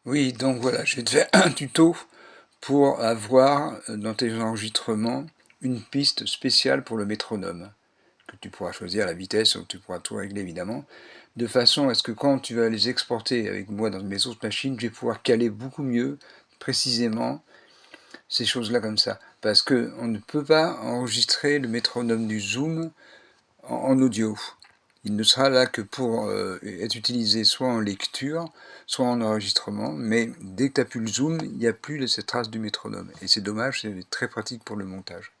Oui, donc voilà, je vais te faire un tuto pour avoir dans tes enregistrements une piste spéciale pour le métronome, que tu pourras choisir la vitesse, ou tu pourras tout régler évidemment, de façon à ce que quand tu vas les exporter avec moi dans mes autres machines, je vais pouvoir caler beaucoup mieux, précisément, ces choses-là comme ça. Parce qu'on ne peut pas enregistrer le métronome du Zoom en audio. Il ne sera là que pour être utilisé soit en lecture, soit en enregistrement, mais dès que tu appuies le zoom, il n'y a plus cette trace du métronome. Et c'est dommage, c'est très pratique pour le montage.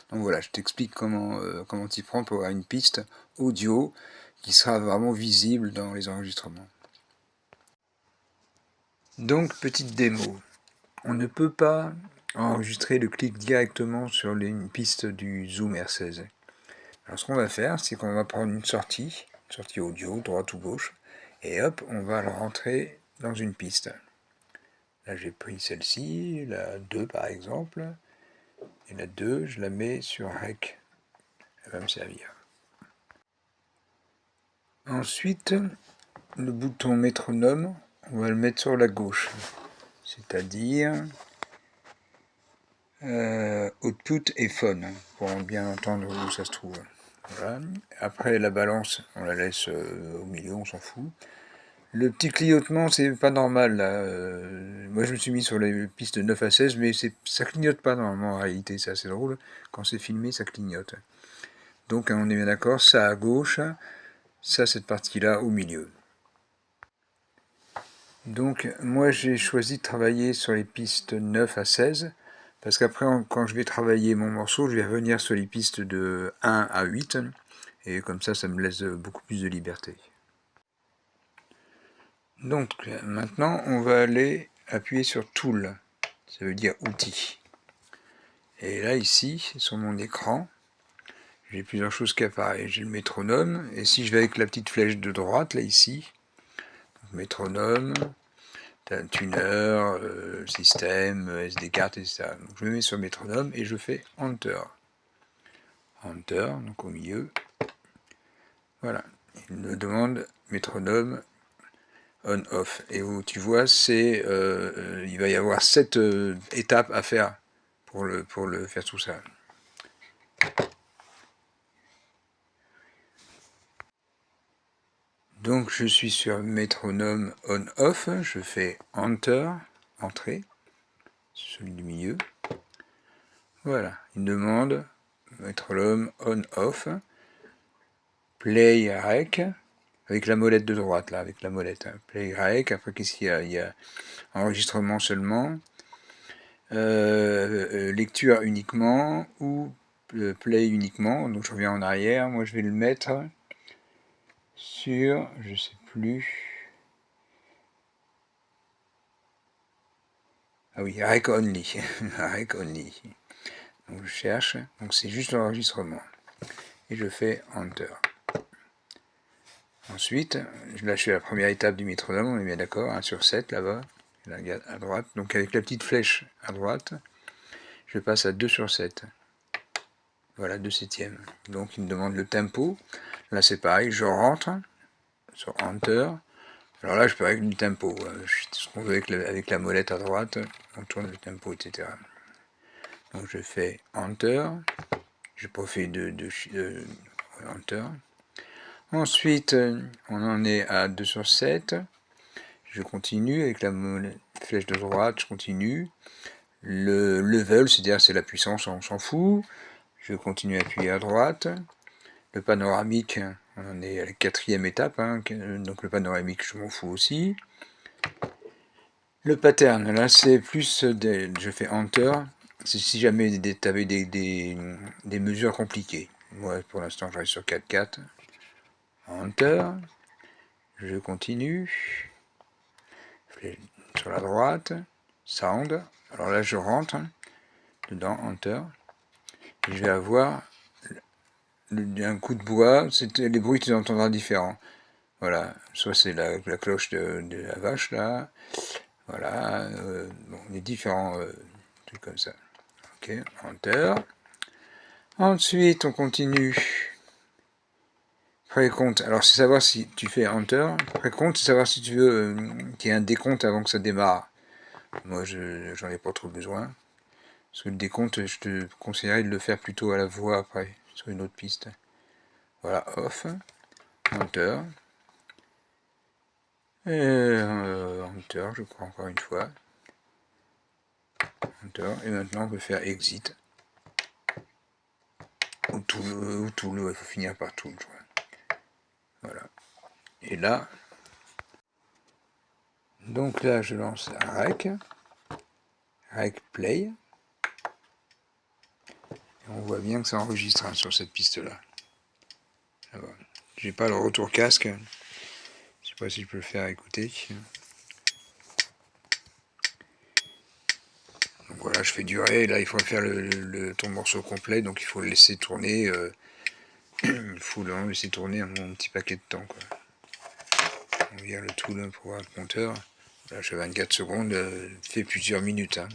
Donc voilà, je t'explique comment t'y prendre pour avoir une piste audio qui sera vraiment visible dans les enregistrements. Donc, petite démo. On ne peut pas enregistrer le clic directement sur une piste du Zoom R16. Alors ce qu'on va faire, c'est qu'on va prendre une sortie audio, droite ou gauche, et hop, on va le rentrer dans une piste. Là j'ai pris celle-ci, la 2 par exemple, et la 2, je la mets sur Rec, elle va me servir. Ensuite, le bouton métronome, on va le mettre sur la gauche, c'est-à-dire output et phone, pour bien entendre où ça se trouve. Voilà. Après la balance, on la laisse au milieu, on s'en fout. Le petit clignotement, c'est pas normal là. Moi je me suis mis sur les pistes de 9 à 16, mais ça clignote pas normalement en réalité, c'est assez drôle. Quand c'est filmé, ça clignote. Donc on est bien d'accord, ça à gauche, ça cette partie-là au milieu. Donc moi j'ai choisi de travailler sur les pistes 9 à 16, parce qu'après quand je vais travailler mon morceau, je vais revenir sur les pistes de 1 à 8, et comme ça me laisse beaucoup plus de liberté. Donc maintenant on va aller appuyer sur Tool, ça veut dire outils. Et là ici, sur mon écran, j'ai plusieurs choses qui apparaissent. J'ai le métronome, et si je vais avec la petite flèche de droite, là ici, métronome, tuner, système, SD card, etc. Donc je me mets sur métronome et je fais Enter. Enter, donc au milieu. Voilà, il me demande métronome on-off. Et où tu vois, il va y avoir 7 étapes à faire pour le faire tout ça. Donc je suis sur métronome on-off, je fais Enter, Entrée, celui du milieu. Voilà, il me demande métronome on-off, Play Rec, avec la molette de droite, là, avec la molette. Hein. Play Rec, après qu'est-ce qu'il y a? Il y a enregistrement seulement, lecture uniquement, ou play uniquement, donc je reviens en arrière, moi je vais le mettre sur, je sais plus, ah oui, Rec Only, Rec Only, donc je cherche, donc c'est juste l'enregistrement, et je fais Enter. Ensuite, là je fais la première étape du métronome, on est bien d'accord, 1 sur 7 là-bas, là, à droite, donc avec la petite flèche à droite, je passe à 2 sur 7. Voilà, 2 septièmes. Donc il me demande le tempo. Là c'est pareil, je rentre sur Enter. Alors là je peux régler le tempo. Ce qu'on veut avec la molette à droite, on tourne le tempo, etc. Donc je fais Enter. Je profite de Enter. Ensuite, on en est à 2 sur 7. Je continue avec la flèche de droite, je continue. Le level, c'est-à-dire c'est la puissance, on s'en fout. Je continue à appuyer à droite. Le panoramique, on en est à la 4e étape, hein, donc le panoramique, je m'en fous aussi. Le pattern, là c'est plus, je fais Enter, c'est si jamais tu avais des mesures compliquées. Moi pour l'instant je reste sur 4-4. Enter, je continue. Sur la droite, Sound, alors là je rentre dedans, Enter, et je vais avoir un coup de bois, les bruits tu entendras différents. Voilà, soit c'est la cloche de la vache là, voilà, bon, les différents trucs comme ça. Ok, Enter. Ensuite on continue, Précompte, alors c'est savoir si tu fais Enter. Précompte, c'est savoir si tu veux qu'il y ait un décompte avant que ça démarre. Moi, j'en ai pas trop besoin. Parce que le décompte, je te conseillerais de le faire plutôt à la voix après, sur une autre piste. Voilà, off, Enter. Et Enter, je crois encore une fois. Enter. Et maintenant, on peut faire Exit. Ou Tool, il faut finir par Tool, je crois. Voilà. Et là, donc là, je lance Rec Play. Et on voit bien que ça enregistre hein, sur cette piste-là. J'ai pas le retour casque. Je sais pas si je peux le faire écouter. Donc voilà, je fais durer. Là, il faut faire ton morceau complet, donc il faut le laisser tourner. Il faut le laisser tourner un petit paquet de temps. Quoi. On regarde le tool pour voir le compteur. Là, je fais 24 secondes, fait plusieurs minutes. Hein.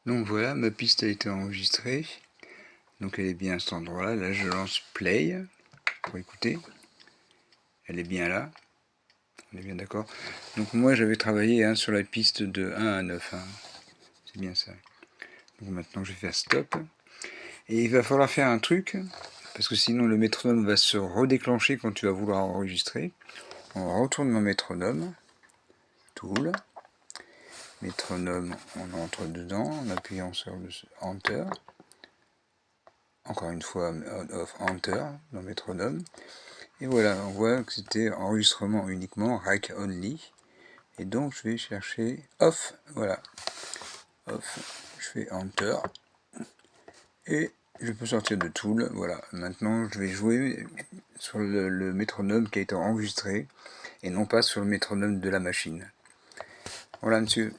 Donc voilà, ma piste a été enregistrée. Donc elle est bien à cet endroit-là. Là, je lance play pour écouter. Elle est bien là. On est bien d'accord. Donc moi, j'avais travaillé hein, sur la piste de 1 à 9. Hein. C'est bien ça. Donc maintenant, je vais faire stop. Et il va falloir faire un truc, parce que sinon le métronome va se redéclencher quand tu vas vouloir enregistrer. On retourne mon métronome. Tool. Métronome, on entre dedans en appuyant sur le Enter. Encore une fois, on-off Enter dans métronome. Et voilà, on voit que c'était enregistrement uniquement, Rack Only. Et donc je vais chercher Off, voilà. Off, je fais Enter. Et je peux sortir de Tool, voilà. Maintenant je vais jouer sur le métronome qui a été enregistré et non pas sur le métronome de la machine. Voilà monsieur.